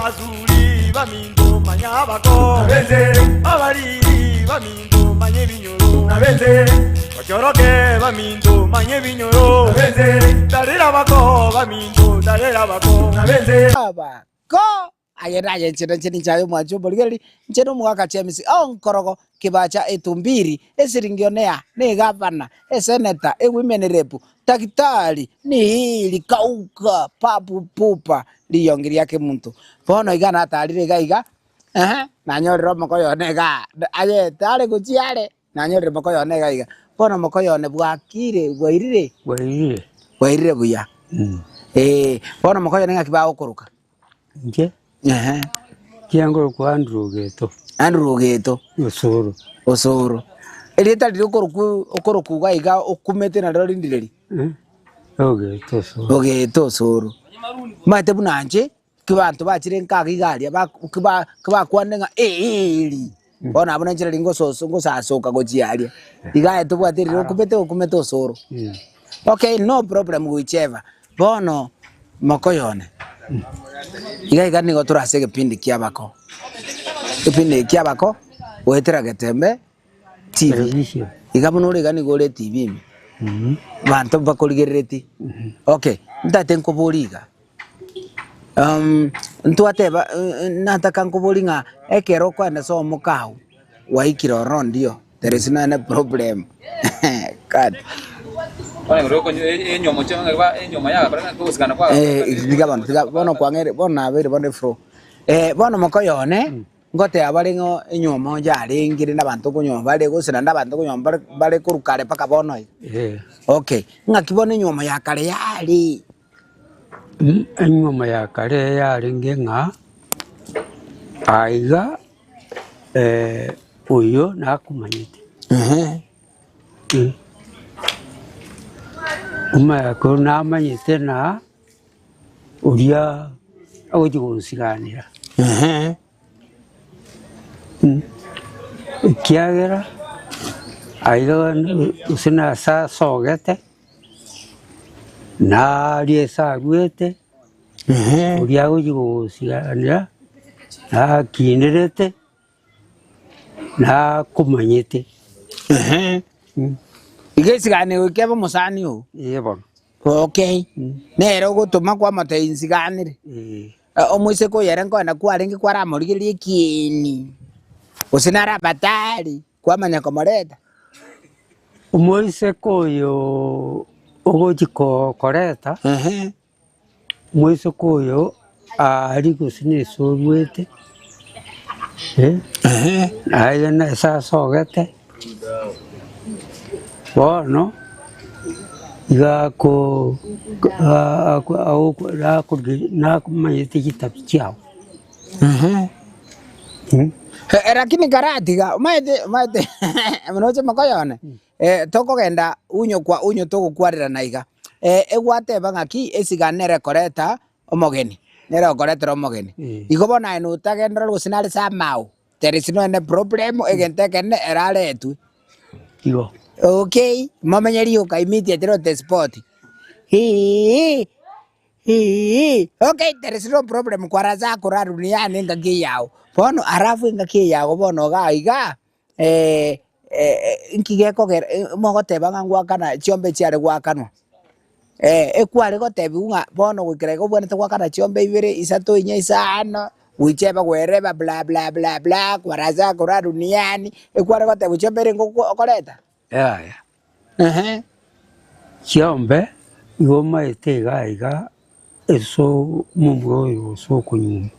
Abazuli bamingo manyabako nabenze. Abaliri bamingo manye binyoro nabenze. Bachoroke bamingo manye binyoro nabenze. Darira bako bamingo darira bako nabenze. Abako ayeraje chini chayo mwacho boligeri ncheno mwaka chemisi onkorogo kibacha etumbiri esiringionea ni gavana eseneta women rep takitari ni hili kauka papu pupa liyongiri yake muntu bono igana atarire gaiga nanyorero mokoyo nega aye tare guchiare nanyorero mokoyo nega iga bono mokoyo ne bwakire bwairire buya bono mokoyo nenga kibao kuruka nje kiango kwa Andrew Geto osoro eleta lirokoroku gaiga okumete na rorindireri Geto osoro mate bunanje kibantu bachire nkagigaria kiba kwanenga eli bona abona njira lingo soso ngo sasoka gojiaria igaye tubwatirire okumete osoro. Okay, no problem whichever bono mokoyone iga nigo turase kipindi kiabako wetera Getembe TV iga muno iga nigo le TV bantu bakoligereti. Okay, ndate nkoboliga ntwateba nataka nkobolinga ekero kwa na so mukau waikiro rondio there is no problem god Bana ngoro ko enyomo changa ba enyoma ya bara ko usikana kwa diga bono kwangere bona abere bone fro bono mokoyone ngote abalingo enyomo yari ngire nabantu kunyoma bale gusina nabantu kunyoma bale kurukare paka bono okay ngakibona enyomo ya kare yari enyoma ya kare yari ngenga aiga uyo nakumanyite umaya na manyite na uria agojigonsiganira kiagera aiga usina sa sogete na riesa gwete uria agojigonsiganira na kinerete na kumanyite igesigane ukeba musani o yebo. Okay nero gutuma kwa mate insiganire omwise ko yere nkona kwarengi kwara murigirie kieni usinara batari kwa manya komoreta omwise koyo ogojiko koreta mwise koyo ari gusine sorwete aya na sa sogete bono iga ko na kumanyite kitabu chao lakini karatiga maite mnoche makoyone toko genda unyo kwa unyo toko kwarira naiga egwate bangaki esiganere koreta omogeni nero koreta omogeni igo bona eno tagendra gusinari samao there is no any problem egentekene eraretu igo. Okay, mamenyeri uka immediately on the spot. Okay, there is no problem. Kwaraza kuraru ni yani ngaki yao. Bono arafu ngaki yao bono gaiga nkigeko mogote bangangwa kana chiombe chiare gwakanwa. Ekware gotebi unga bono gwikirego bwene gwakana chiombe ibere isato inya isano wicheba gwereba bla bla bla bla kwaraza kuraru ni yani ekware gotebi chiombe ngo okoreta. Chiombe igoma etega eso mumgo yoso kunyuma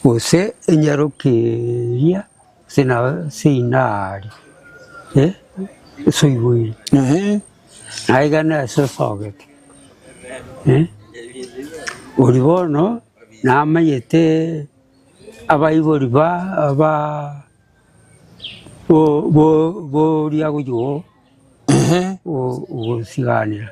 ose enyarokeria sinari so igoi aiga na so soget oribono na mayete abaibori aba bo riago yo siganira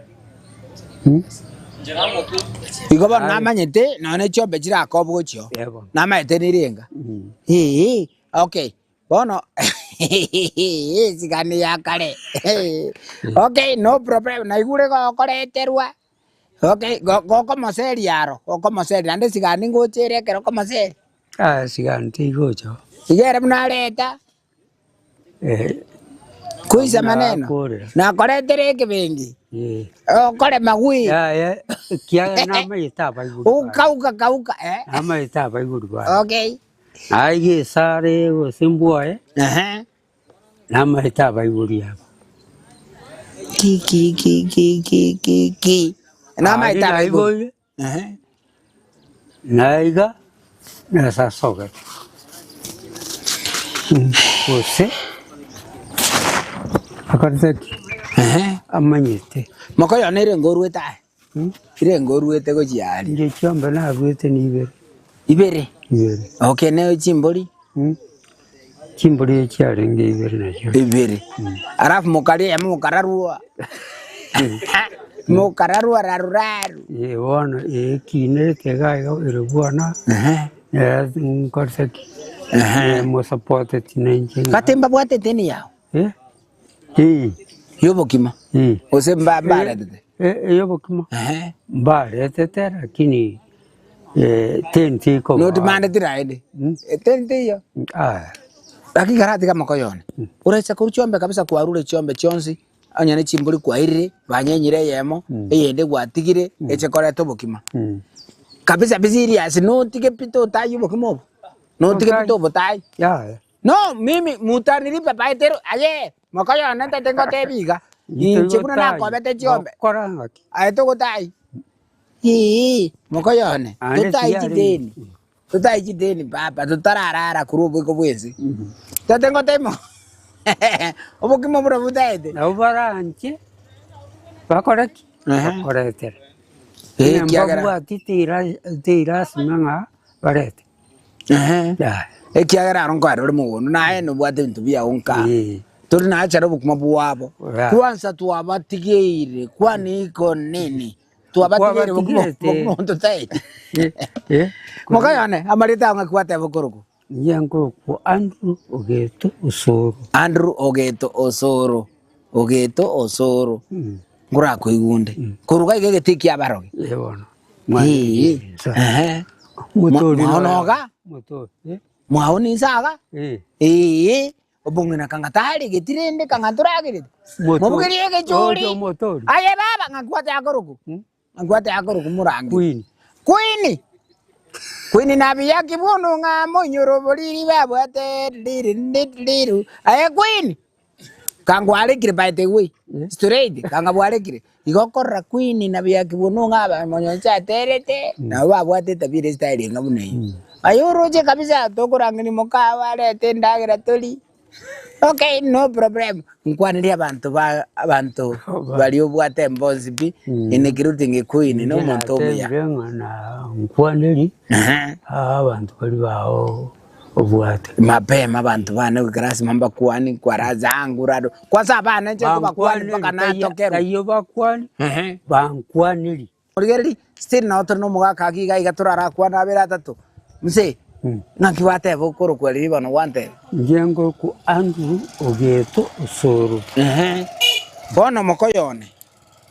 igo ba namanyete none chiombe chira kobwocho namayete nirenga okay bono sigani ya kare okay no problem na igure go koreterwa Okay, go maseri yaro. Go maseri ande sigani ngochere kero go maseri. Sigani tigocho. Igere mnaleta. Kuisa maneno. Na koretere kibengi. Kore magui. Ya kia nama itaba iguru. Kauka Nama itaba iguru. Okay. Aige sare o simbua nama itaba iguru ya. Ki. Nama itaba iguru. Naiga nasa soga. Ose. Akartaki. Amanyete. Makoyo nere ngorwe tai. Ire ngorwe te ko jiali. Nje chomba na rwete ni ibere. Ibere. Ibere. Okay, ne chimboli. Chimboli chiari nge ibere na cho. Ibere. Arafu mukali ya mukararua. Mukararua raruraru. Ye wana kine tega ire buana. Ya nkortaki. Mo support tinenje. Katemba bwate teni yao. Yobo kima. Ose mbara tete. Yobo kima. Mbara tete lakini tenti ko. No demand tiraide. Tenti yo. Lakini karati kama koyone. Uraisa kuruchombe kabisa kwarure chombe chonsi. Anyane chimbuli kwa irire banyenyire yemo eyende gwatigire eche kore tobokima. Kabisa biziri asi no tike pito tai yobokimo. No tike pito botai. Ya. No, mimi mutaniri papa itero aye makoyo nante tengo tebiga. Chekuna na kwa bete chombe. Koranga. Aito gotai. Makoyo ne. Tutai jideni. Tutai jideni papa tutararara kurubu ko bwezi. Tengo temo. Obokimo bro butaite. Na ubaranche. Bakoraki. Bakorete. Mbagwa titira simanga barete. Ya. Ekiagera aronko arore mugono nae no bwate bintu bya onka turi na achara bukuma bwabo kwanza tuabatigeire kwani iko nini tuabatigeire bukuma ntotai mukayane amarita nga kwate bokoroko yango ko Andrew Ogeto Osoro ngura ko igunde kuruga igegetikia abaroge yebona motori Mwaoni saga? Obongena kangatari getirende kangaturagire. Mobugiriye gejuri. Aye baba ngakwate akoroku. Ngakwate akoroku murangi. Queen nabi yakibono nga monyoro boliri babo ate liru. Aye Queen. Kangwale kire by the way. Straight kangabwale kire. Igokora Queen nabi yakibono nga ba monyoncha terete. Na babo ate tabire style ngabune. Ayuroje kabisa tokurangini mokawa lete ndagira tuli. Okay, no problem. Nkwaniria abantu bali obwate mbozi bi inekirutinge Queen no muntu obuya. Na nkwaniri. Abantu bali bawo obwate. Mapema abantu bane kugrasi mamba kwani kwaraza angurado. Kwa sabana nje kuba kwani paka natokero. Kayo bakwani. Bankwaniri. Origeri still na otro no mugaka akiga igaturara kwana abera tatu. Mse, nakiwate bokoro kweli bano wante. Njengo ku Andrew Ogeto Osoro. Bono mokoyone.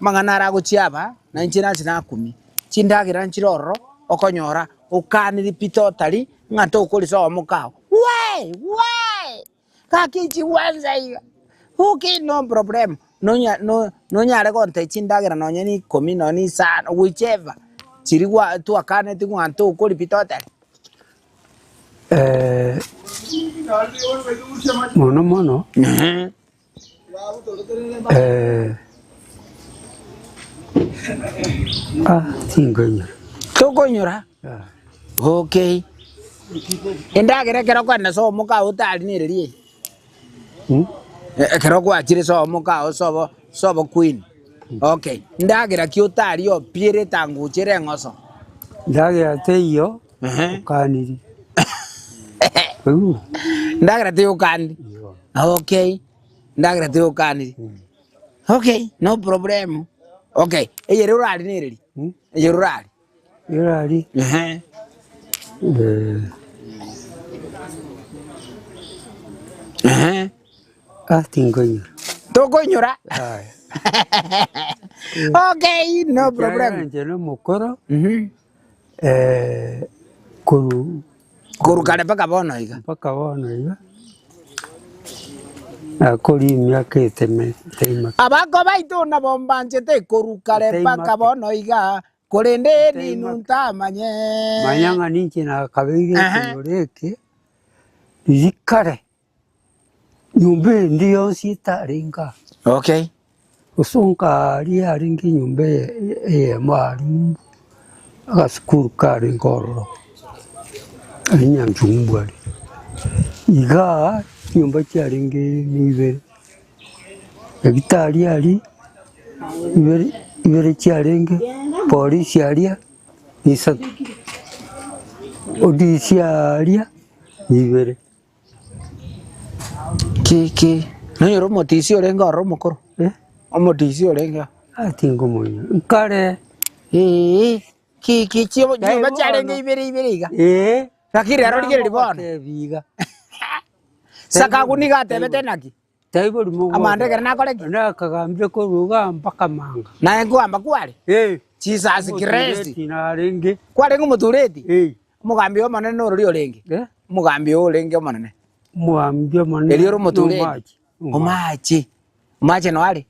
Manganara guchiaba na nchina china 10. Chindagira nchiroro okonyora ukaniri pitotali ngato ukoliso omukao. We! Kakichi wanza iga. Okay, no problem. No nyare konte chindagira no nyeni 10 no ni sana whichever. Chirigwa tu akane tingu anto ukoli pitotali. Mono. Tingonya. Tokonyora. Okay. Endagere kero kwa so muka utali nirerie. Kero kwa chire so muka sobo Queen. Okay. Ndagere ki utali yo piere tangu chire ngoso. Ndagere teyo. Kaniri. Ndagra teo kandi. Okay. Ndagra teo kandi. Okay, no problem. Okay. Eye rurali niriri. Eye rurali. Rurali. Tingonya. Tokonyora. Aya. Okay, no problem. Njeno mukoro. Kurukale paka bono iga. Mpaka bono iga. Akori myaka iteme teima. Abako baitu na bombanjete kurukale paka bono iga. Kurende ni nuntamanye. Manyanga ninki na kabiri kureke. Zikare. Nyumbe ndiyo sitaringa. Okay. Usonga ali aringi nyumbe mwalimu. Akaskuru kare ngoro. Nyanjumbwali. Iga nyumba cyaringi nibe. Egitali ali ibere cyaringi polisi alia isa odisi alia ibere. Kiki. Nyo motisi olenga romokoro. Omotisi olenga. Atingo moyo. Kare. Kiki chiyo nyumba cyarenga ibere iga. Lakini arorigere libona. Biga. Saka kuniga tebete naki. Taibo limungu. Amande kerna koleki. Na kagambye ko ruga mpaka manga. Na ngwamba kwali. Jesus Christ. Tinarenge. Kwali ngumutureti. Mugambi o manene orori olenge. Mugambi o olenge manene. Muambye manene. Elioro mutureti. Omachi. Omachi no ali.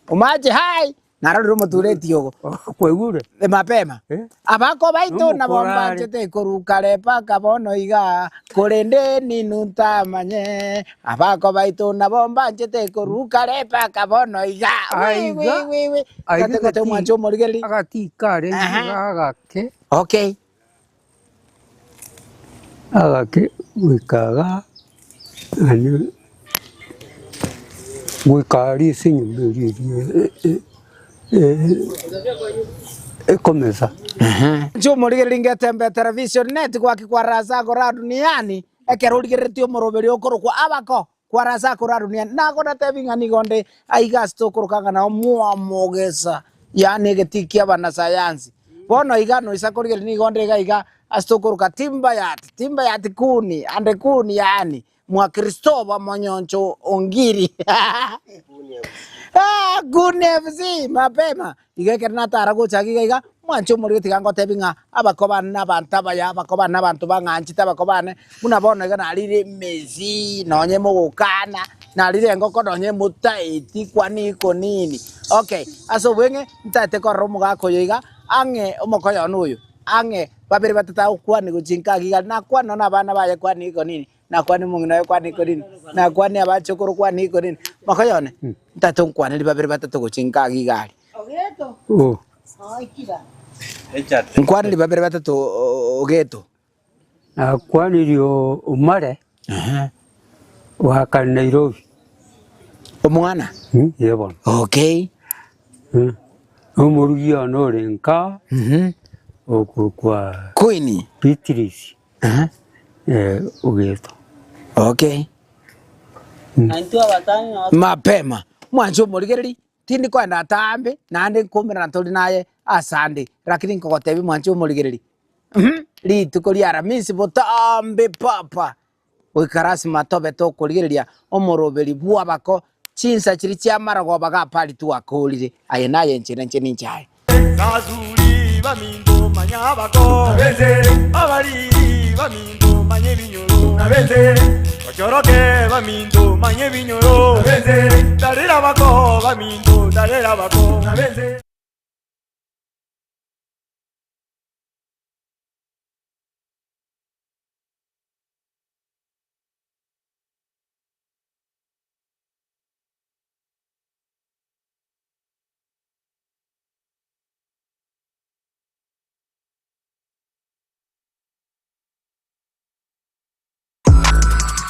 Omachi hai. Naroro mutureti yogo. Kwegure. Mapema. Abako baitu na bombanjete kurukale paka bono iga. Kurende ni nuntamanye. Abako baitu na bombanjete kurukale paka bono iga. Wi. Kate mwancho morigeli. Agati kare agake. Okay. Agake wikaga. Ani wikari sinyumbiri. Komeza. Chumurigeli ngetembe television net kwa kikwaraza kora duniani. Ekerurigeretio moroberi okoro kwa abako. Kwaraza kora duniani. Na kona tebingani gonde aigasto korokanga na muamogesa. Yani getikia bana sayansi. Bono igano isakorigeli ni gonde iga astokoroka timba yati kuni ande kuni yani mwa Kristoba Monyoncho Ongiri. Good FC mapema igekera tara gochagiga iga mwancho muri tigango tebinga abakobana n'abantaba ya abakobana n'abantu banganchita abakobane munabona iga narire Messi nonye mugukana narire ngoko nonye mutaiti kwaniko nini. Okay, aso wenge ntate ko romo gako yiga ange omokoyo nuyu ange babiri batata kwani guchinka giga na kwano n'abana baye kwaniko nini na kwani mungina kwaniko nini na kwani abachokoro kwaniko nini makayone ntate kwani babiri batatu guchinka giga Oh. Nkwani babiri batatu ogeto Kwani rio umare waka Nairobi omwana yebon. Okay. Umurugi onorenka okukwa Queen Beatrice ugeto. Okay. Mapema mwanzo murigereri tindi kwenda tambe nande nkumira ntoli naye asande lakini nkogotebi mwanzo murigereri litukuri aramisi botambe papa wikarasi matobe to kurigereria omoroberi bwabako chinsa chiri cyamarago bagapali tu akolire aye naye nchire ninchaye Kazuri bamindo manyabako nabeze abari bamindo manye binyoro nabeze bachoroke bamindo manye binyoro nabeze darira bako bamindo darira bako nabeze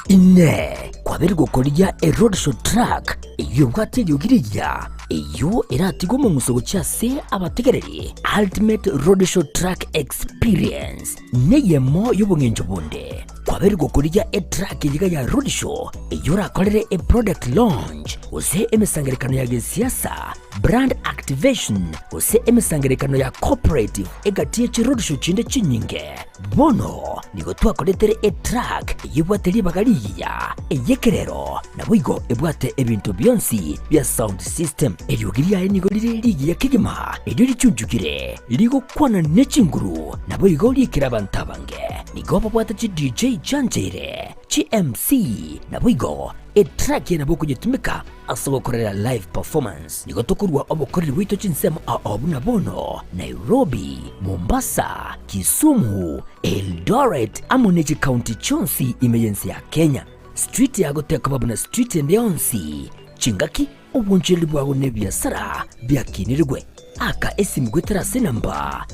ine kwabiri gukoria eroad show track iyo bwate yugiriya iyo iratigwo mu musogo cyase abategereri Ultimate Roadshow Track Experience neyemo y'ubungenjo bunde kwaberwa kurya track yiga ya Roadshow iyo rakorere product launch use emisangerekano ya gesiasa brand activation use emisangerekano ya cooperative egatiye ci Roadshow cinde cinyinge bono nigo twakoretere track yibwateri bagaliya eyekerero nabwigo ebwate ebintu byonsi bya sound system eriyogiriya nigo liri ya kigema eriri cyujugire ligo kwana necinguru nabwigo likira bantabange nigo babwata ci DJ Chanjere ci MC nabwigo track yana boko gitumika asobokorera live performance nigo tokurwa obokorera wito cinsemo abuna bono Nairobi, Mombasa, Kisumu, Eldoret amoneji county chonsi emergency ya Kenya street yago teka babuna street ndeyonsi chingaki obunjeli bwago nebyasara byakinirwe aka esimgwe terase namba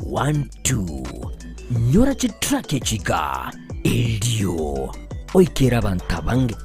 0704765412 nyora chitrake chika eldio oikera bantabange